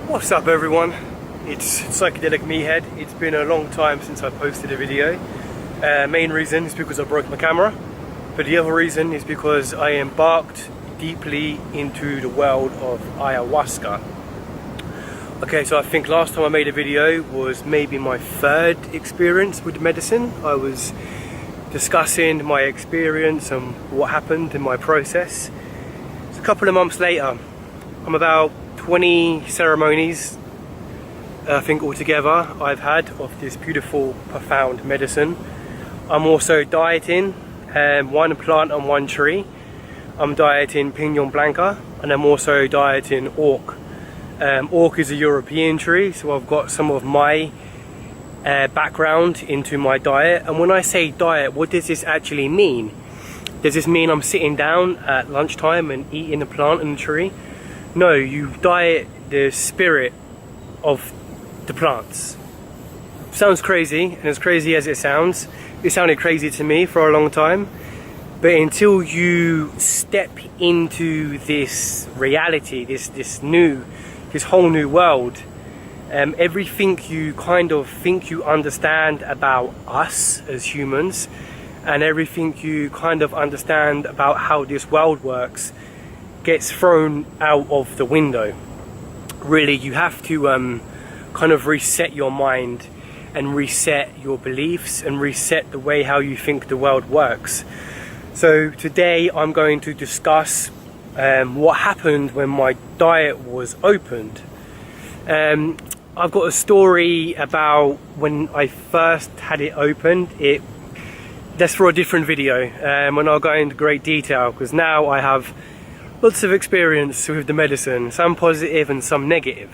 What's up everyone, it's Psychedelic Meathead. It's been a long time since I posted a video. Main reason is because I broke my camera, but the other reason is because I embarked deeply into the world of ayahuasca. Okay, so I think last time I made a video was maybe my third experience with the medicine. I was discussing my experience and what happened in my process. It's a couple of months later. I'm about 20 ceremonies, I think altogether, I've had of this beautiful, profound medicine. I'm also dieting one plant and one tree. I'm dieting Piñón Blanca, and I'm also dieting Orc. Orc is a European tree, so I've got some of my background into my diet. And when I say diet, what does this actually mean? Does this mean I'm sitting down at lunchtime and eating a plant and a tree? No, you diet the spirit of the plants. Sounds crazy, and as crazy as it sounded crazy to me for a long time. But until you step into this reality, this whole new world, everything you kind of think you understand about us as humans, and everything you kind of understand about how this world works, gets thrown out of the window. Really, you have to kind of reset your mind and reset your beliefs and reset the way how you think the world works. So today I'm going to discuss what happened when my diet was opened. I've got a story about when I first had it opened. That's for a different video, and I'll go into great detail, because now I have lots of experience with the medicine, some positive and some negative.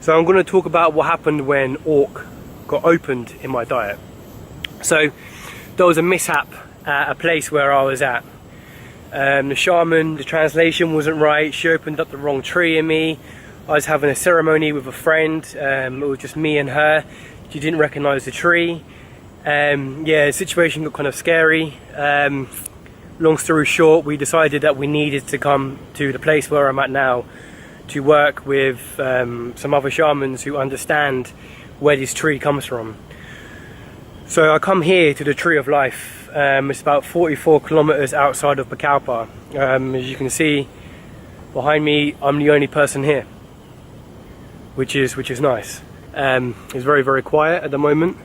So I'm going to talk about what happened when Orc got opened in my diet. So there was a mishap at a place where I was at. The shaman, the translation wasn't right. She opened up the wrong tree in me. I was having a ceremony with a friend. It was just me and her. She didn't recognize the tree. Yeah, the situation got kind of scary. Long story short, we decided that we needed to come to the place where I'm at now to work with some other shamans who understand where this tree comes from. So I come here to the Tree of Life. It's about 44 kilometers outside of Pucallpa. As you can see behind me, I'm the only person here, which is nice. It's very, very quiet at the moment.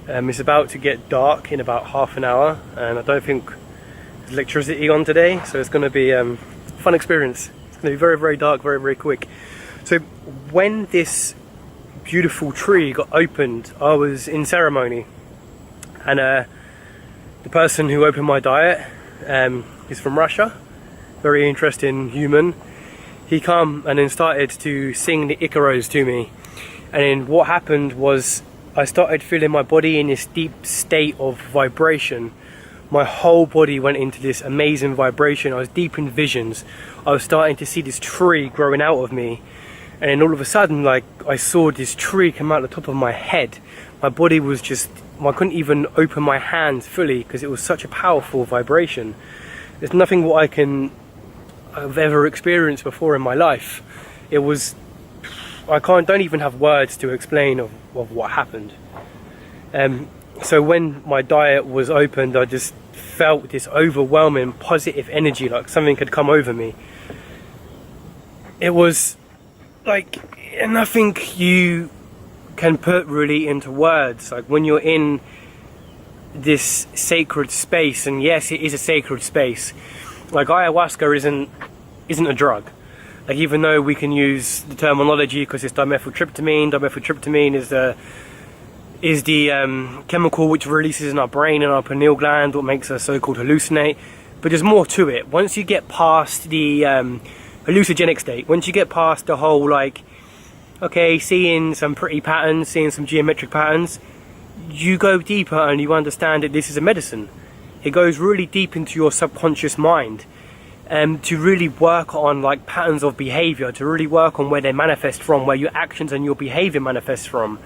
It's about to get dark in about half an hour, and I don't think there's electricity on today, so it's going to be a fun experience. It's going to be very, very dark, very, very quick. So when this beautiful tree got opened, I was in ceremony, and the person who opened my diet is from Russia. Very interesting human. He come and then started to sing the Icaros to me, and then what happened was I started feeling my body in this deep state of vibration. My whole body went into this amazing vibration. I was deep in visions. I was starting to see this tree growing out of me, and then all of a sudden, like, I saw this tree come out the top of my head. My body was just, I couldn't even open my hands fully because it was such a powerful vibration. There's nothing what I've ever experienced before in my life. It was, don't even have words to explain of what happened. So when my diet was opened, I just felt this overwhelming positive energy, like something had come over me. It was like nothing you can put really into words. Like when you're in this sacred space, and yes, it is a sacred space. Like ayahuasca isn't a drug. Like, even though we can use the terminology because it's dimethyltryptamine. Dimethyltryptamine is the chemical which releases in our brain and our pineal gland, what makes us so-called hallucinate. But there's more to it. Once you get past the hallucinogenic state, once you get past the whole, like, okay, seeing some pretty patterns, seeing some geometric patterns, you go deeper and you understand that this is a medicine. It goes really deep into your subconscious mind. To really work on, like, patterns of behavior, to really work on where they manifest from, where your actions and your behavior manifest from,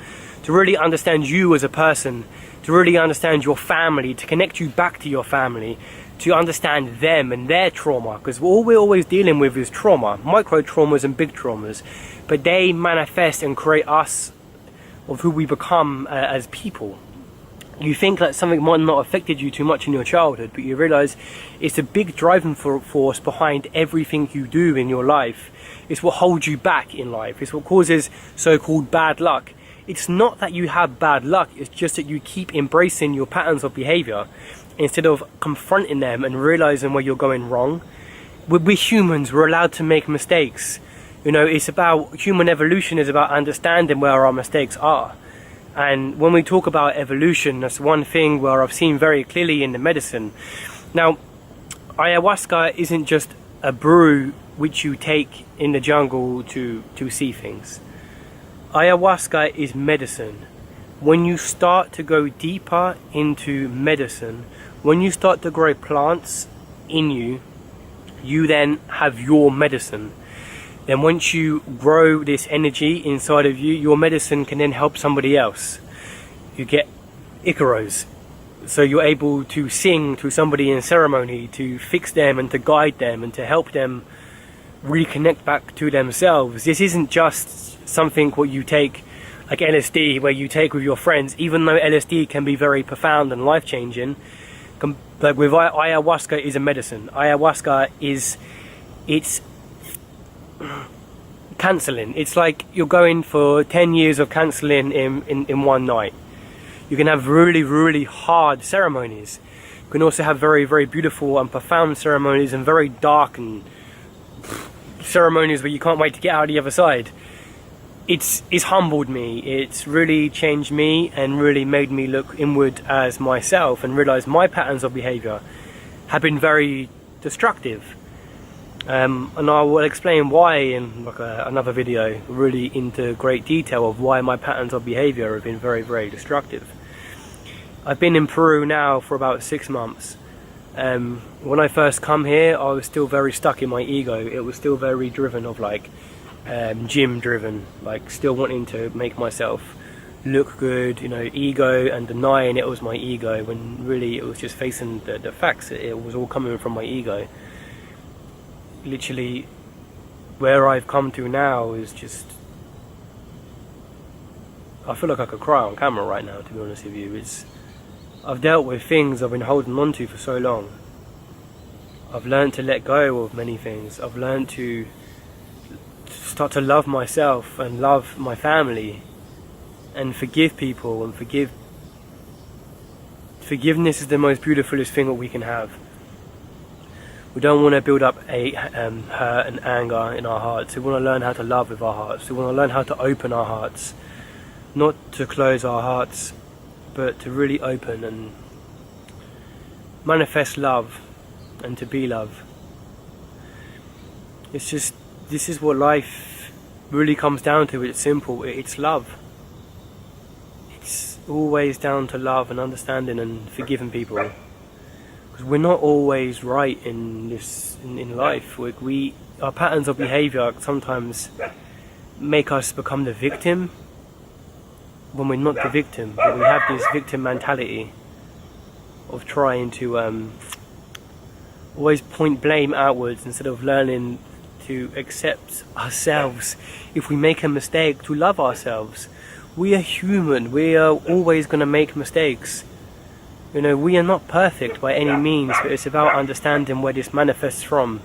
to really understand you as a person, to really understand your family, to connect you back to your family, to understand them and their trauma, because all we're always dealing with is trauma, micro traumas and big traumas. but they manifest and create us of who we become as people. You think that something might not have affected you too much in your childhood, but you realize it's a big driving force behind everything you do in your life. It's what holds you back in life. It's what causes so-called bad luck. It's not that you have bad luck, it's just that you keep embracing your patterns of behavior instead of confronting them and realizing where you're going wrong. We're humans, we're allowed to make mistakes. You know, it's about, human evolution is about understanding where our mistakes are. And when we talk about evolution, that's one thing where I've seen very clearly in the medicine. Now, ayahuasca isn't just a brew which you take in the jungle to see things. Ayahuasca is medicine. When you start to go deeper into medicine, when you start to grow plants in you, you then have your medicine. Then once you grow this energy inside of you, your medicine can then help somebody else. You get Icaros. So you're able to sing to somebody in ceremony, to fix them and to guide them and to help them reconnect back to themselves. This isn't just something what you take like LSD, where you take with your friends, even though LSD can be very profound and life-changing. Like with ayahuasca is a medicine. Ayahuasca it's counseling. It's like you're going for 10 years of counseling in one night. You can have really, really hard ceremonies. You can also have very, very beautiful and profound ceremonies and very dark and ceremonies where you can't wait to get out the other side. It's humbled me. It's really changed me and really made me look inward as myself and realize my patterns of behavior have been very destructive. And I will explain why in like another video, really into great detail of why my patterns of behavior have been very, very destructive. I've been in Peru now for about 6 months. When I first come here, I was still very stuck in my ego. It was still very driven of like gym driven, like still wanting to make myself look good, you know, ego, and denying it was my ego when really it was just facing the facts. It was all coming from my ego. Literally where I've come to now is just, I feel like I could cry on camera right now, to be honest with you. I've dealt with things I've been holding on to for so long. I've learned to let go of many things. I've learned to start to love myself and love my family and forgive people and forgiveness is the most beautifulest thing that we can have. We don't want to build up hurt and anger in our hearts. We want to learn how to love with our hearts. We want to learn how to open our hearts. Not to close our hearts, but to really open and manifest love and to be love. It's just, this is what life really comes down to. It's simple, it's love. It's always down to love and understanding and forgiving people. Because we're not always right in this in life. Our patterns of behavior sometimes make us become the victim when we're not the victim. But we have this victim mentality of trying to always point blame outwards instead of learning to accept ourselves. If we make a mistake, to love ourselves. We are human. We are always going to make mistakes. You know, we are not perfect by any means, but it's about understanding where this manifests from.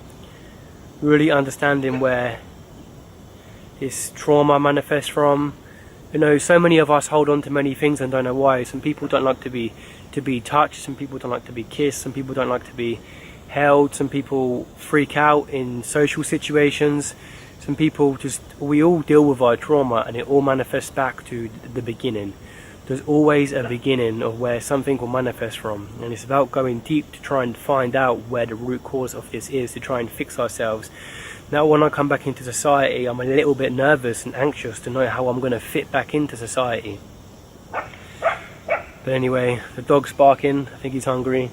Really understanding where this trauma manifests from. You know, so many of us hold on to many things and don't know why. Some people don't like to be touched, some people don't like to be kissed, some people don't like to be held, some people freak out in social situations, some people we all deal with our trauma and it all manifests back to the beginning. There's always a beginning of where something will manifest from, and it's about going deep to try and find out where the root cause of this is, to try and fix ourselves. Now when I come back into society, I'm a little bit nervous and anxious to know how I'm going to fit back into society. But anyway, the dog's barking, I think he's hungry,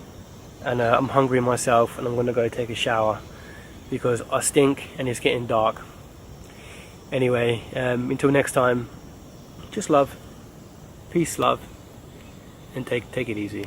and I'm hungry myself, and I'm going to go take a shower because I stink and it's getting dark. Anyway, until next time, just love. Peace, love, and take it easy.